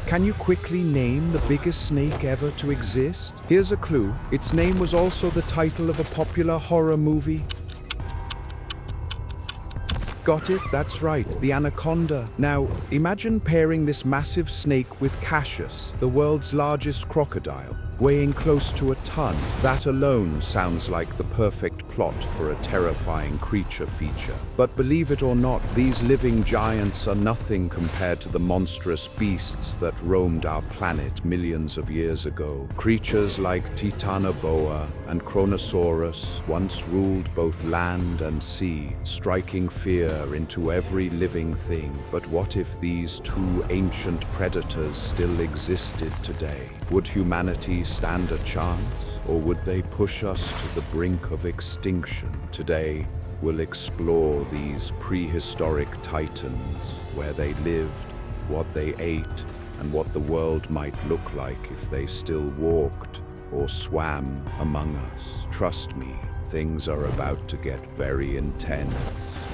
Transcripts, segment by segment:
Can you quickly name the biggest snake ever to exist? Here's a clue. Its name was also the title of a popular horror movie. Got it? That's right, the anaconda. Now, imagine pairing this massive snake with Cassius, the world's largest crocodile, weighing close to a ton. That alone sounds like the perfect plot for a terrifying creature feature. But believe it or not, these living giants are nothing compared to the monstrous beasts that roamed our planet millions of years ago. Creatures like Titanoboa and Kronosaurus once ruled both land and sea, striking fear into every living thing. But what if these two ancient predators still existed today? Would humanity stand a chance, or would they push us to the brink of extinction? Today, we'll explore these prehistoric titans, where they lived, what they ate, and what the world might look like if they still walked or swam among us. Trust me, things are about to get very intense.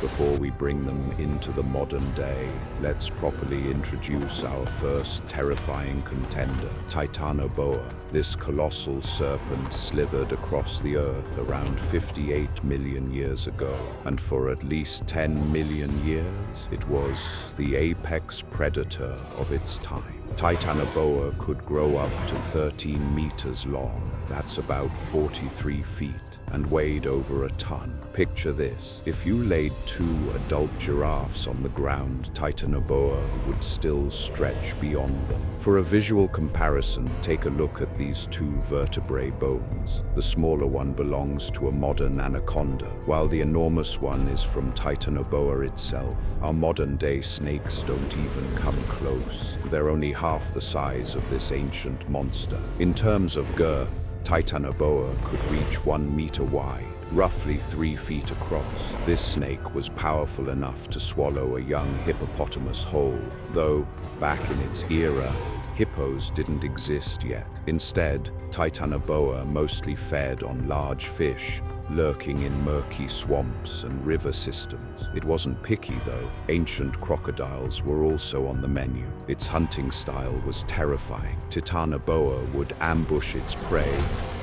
Before we bring them into the modern day, let's properly introduce our first terrifying contender, Titanoboa. This colossal serpent slithered across the earth around 58 million years ago, and for at least 10 million years, it was the apex predator of its time. Titanoboa could grow up to 13 meters long, that's about 43 feet, and weighed over a ton. Picture this: if you laid two adult giraffes on the ground, Titanoboa would still stretch beyond them. For a visual comparison, take a look at these two vertebrae bones. The smaller one belongs to a modern anaconda, while the enormous one is from Titanoboa itself. Our modern-day snakes don't even come close. They're only half the size of this ancient monster. In terms of girth, Titanoboa could reach 1 meter wide, roughly 3 feet across. This snake was powerful enough to swallow a young hippopotamus whole, though, back in its era, hippos didn't exist yet. Instead, Titanoboa mostly fed on large fish, lurking in murky swamps and river systems. It wasn't picky, though. Ancient crocodiles were also on the menu. Its hunting style was terrifying. Titanoboa would ambush its prey,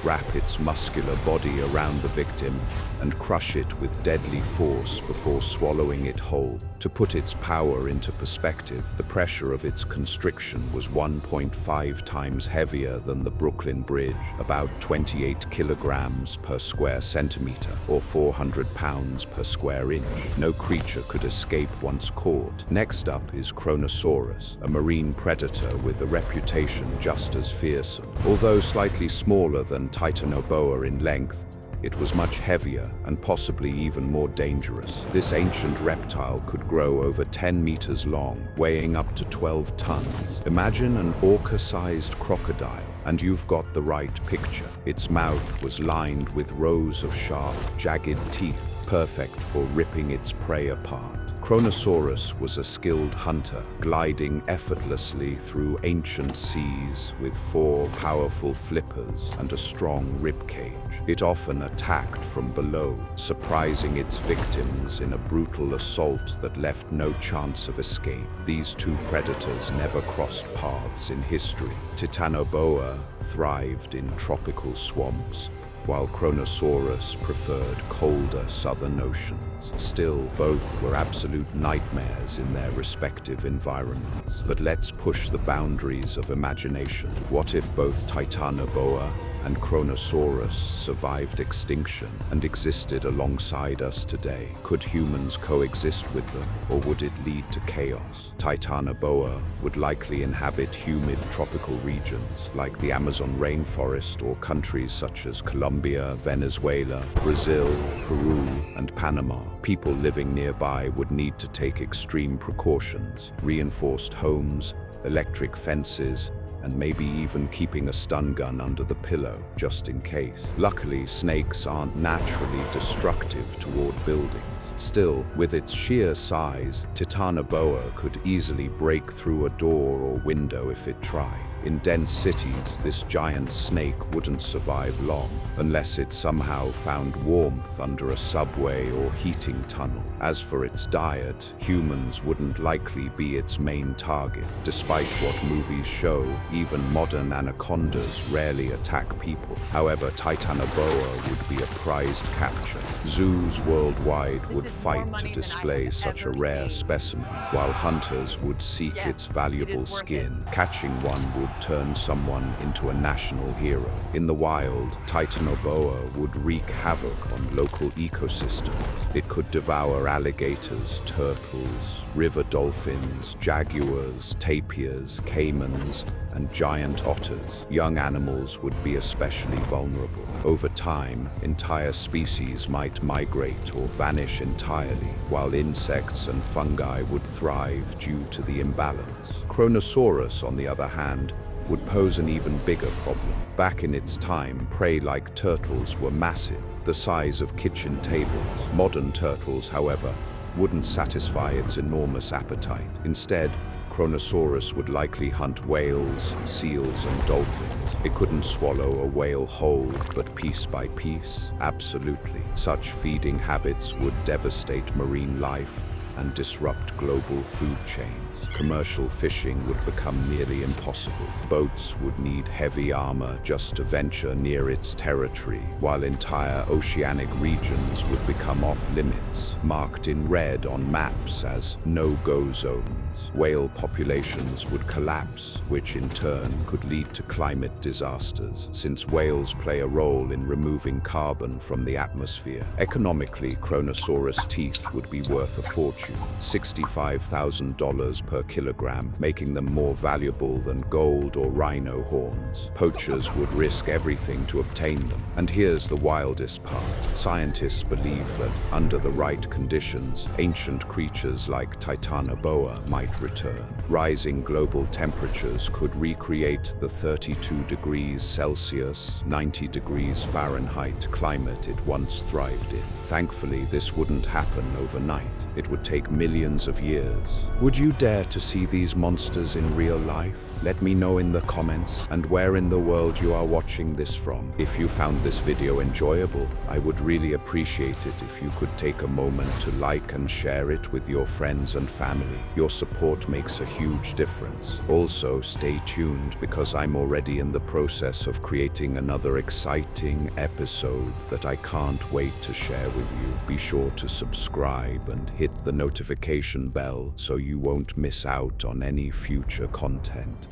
wrap its muscular body around the victim, and crush it with deadly force before swallowing it whole. To put its power into perspective, the pressure of its constriction was 1.5 times heavier than the Brooklyn Bridge, about 28 kilograms per square centimeter, or 400 pounds per square inch. No creature could escape once caught. Next up is Kronosaurus, a marine predator with a reputation just as fearsome. Although slightly smaller than Titanoboa in length, it was much heavier and possibly even more dangerous. This ancient reptile could grow over 10 meters long, weighing up to 12 tons. Imagine an orca-sized crocodile, and you've got the right picture. Its mouth was lined with rows of sharp, jagged teeth, perfect for ripping its prey apart. Kronosaurus was a skilled hunter, gliding effortlessly through ancient seas with 4 powerful flippers and a strong ribcage. It often attacked from below, surprising its victims in a brutal assault that left no chance of escape. These two predators never crossed paths in history. Titanoboa thrived in tropical swamps, while Kronosaurus preferred colder southern oceans. Still, both were absolute nightmares in their respective environments. But let's push the boundaries of imagination. What if both Titanoboa and Kronosaurus survived extinction and existed alongside us today? Could humans coexist with them, or would it lead to chaos? Titanoboa would likely inhabit humid tropical regions like the Amazon rainforest or countries such as Colombia, Venezuela, Brazil, Peru, and Panama. People living nearby would need to take extreme precautions, reinforced homes, electric fences, and maybe even keeping a stun gun under the pillow, just in case. Luckily, snakes aren't naturally destructive toward buildings. Still, with its sheer size, Titanoboa could easily break through a door or window if it tried. In dense cities, this giant snake wouldn't survive long, unless it somehow found warmth under a subway or heating tunnel. As for its diet, humans wouldn't likely be its main target. Despite what movies show, even modern anacondas rarely attack people. However, Titanoboa would be a prized capture. Zoos worldwide would fight to display such a rare specimen, while hunters would seek its valuable skin. Catching one would turn someone into a national hero. In the wild, Titanoboa would wreak havoc on local ecosystems. It could devour alligators, turtles, river dolphins, jaguars, tapirs, caimans, and giant otters. Young animals would be especially vulnerable. Over time, entire species might migrate or vanish entirely, while insects and fungi would thrive due to the imbalance. Kronosaurus, on the other hand, would pose an even bigger problem. Back in its time, prey like turtles were massive, the size of kitchen tables. Modern turtles, however, wouldn't satisfy its enormous appetite. Instead, Kronosaurus would likely hunt whales, seals, and dolphins. It couldn't swallow a whale whole, but piece by piece. Absolutely. Such feeding habits would devastate marine life and disrupt global food chains. Commercial fishing would become nearly impossible. Boats would need heavy armor just to venture near its territory, while entire oceanic regions would become off-limits, marked in red on maps as no-go zones. Whale populations would collapse, which in turn could lead to climate disasters, since whales play a role in removing carbon from the atmosphere. Economically, Kronosaurus teeth would be worth a fortune, $65,000 per kilogram, making them more valuable than gold or rhino horns. Poachers would risk everything to obtain them. And here's the wildest part. Scientists believe that, under the right conditions, ancient creatures like Titanoboa might return. Rising global temperatures could recreate the 32 degrees Celsius, 90 degrees Fahrenheit climate it once thrived in. Thankfully, this wouldn't happen overnight. It would take millions of years. Would you dare to see these monsters in real life? Let me know in the comments, and where in the world you are watching this from. If you found this video enjoyable, I would really appreciate it if you could take a moment to like and share it with your friends and family. Your support makes a huge difference. Also, stay tuned because I'm already in the process of creating another exciting episode that I can't wait to share with you. Be sure to subscribe and hit the notification bell so you won't miss out on any future content.